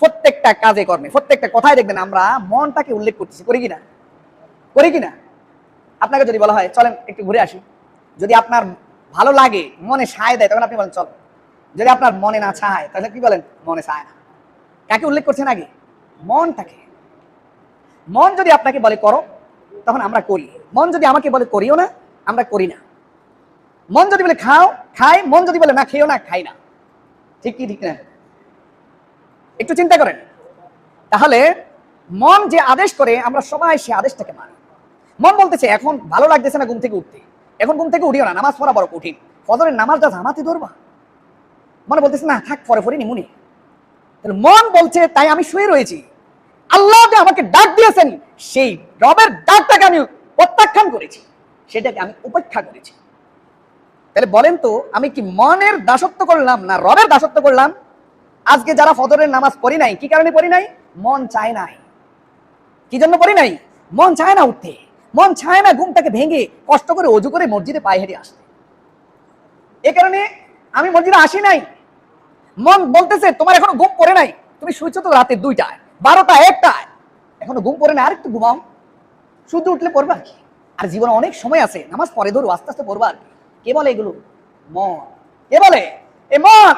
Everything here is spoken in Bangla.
প্রত্যেকটা কাজে কর্মে, প্রত্যেকটা কথায় দেখবেন আমরা মনটাকে উল্লেখ করতেছি, করি কিনা? করি কিনা? আপনাকে যদি বলা হয় চলেন একটু ঘুরে আসি, যদি আপনার ভালো লাগে, মনে সায় দেয়, তখন আপনি বলেন চল। যদি আপনার মনে না চায় তাহলে কি বলেন? মনে চায় না। কাকে উল্লেখ করছেন আগে? মনটাকে। মন যদি আপনাকে বলে করো, তখন আমরা করি। মন যদি আমাকে বলে করিও না, আমরা করি না। মন যদি বলে খাও, খাই। মন যদি বলে না খেও না, খাই না। ঠিক কি ঠিক না? একটু চিন্তা করেন। তাহলে মন যে আদেশ করে, আমরা সবাই সে আদেশটাকে মানি। মন বলতেছে এখন ভালো লাগতেছে না ঘুম থেকে উঠতে, এখন ঘুম থেকে উঠিও না, নামাজ পড়া বড় কঠিন, ফজরের নামাজটা জামাতে ধরবা। মনে বলতেছে না থাক, পরে পরে নিমুনি। তাহলে মন বলছে তাই আমি শুয়ে রয়েছি। আল্লাহ যে আমাকে ডাক দিয়েছেন, সেই রবের ডাকটাকে আমি প্রত্যাখ্যান করেছি, সেটাকে আমি উপেক্ষা করেছি। তাহলে বলেন তো, আমি কি মনের দাসত্ব করলাম না রবের দাসত্ব করলাম? আজকে যারা ফজরের নামাজ পড়ি নাই, কি কারণে পড়ি নাই? মন চায় নাই। কি জন্য পড়ি নাই? মন চায় না উঠতে, মন চায় না ঘুমটাকে ভেঙে কষ্ট করে অজু করে মসজিদে পায়ে হেঁটে আসতে। এ কারণে আমি মসজিদে আসি নাই। মন বলতেছে তোমার এখনো ঘুম পড়ে নাই, তুমি শুয়েছো তো রাতে 2টায়, 12টা, 1টায়, এখনো ঘুম পড়ে না, আর একটু ঘুমাও, শুধু উঠলে পড়বা আর কি। আর জীবনে অনেক সময় আছে, নামাজ পরে ধরো, আস্তে আস্তে পড়বা আর কি। কে বলে এগুলো? মন। কে বলে? এ মন।